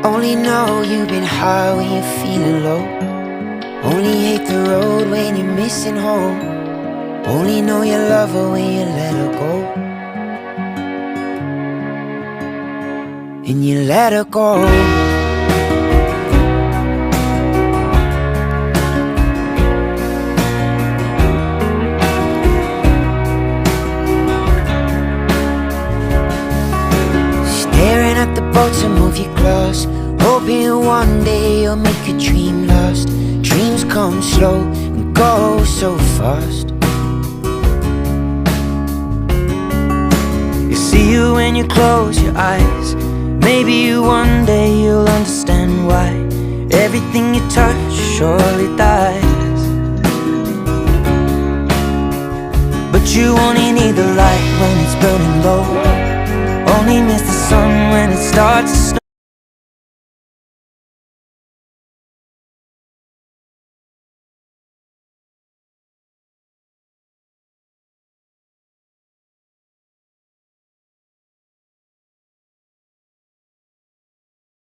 Only know you've been high when you're feeling low. Only hate the road when you're missing home. Only know you love her when you let her go. And you let her go. Staring at the bottom of your glass, hoping one day you'll make a dream last. Dreams come slow and go so fast. You see you when you close your eyes. Maybe one day you'll understand why everything you touch surely dies. But you only need the light when it's burning low. Only miss the sun when it starts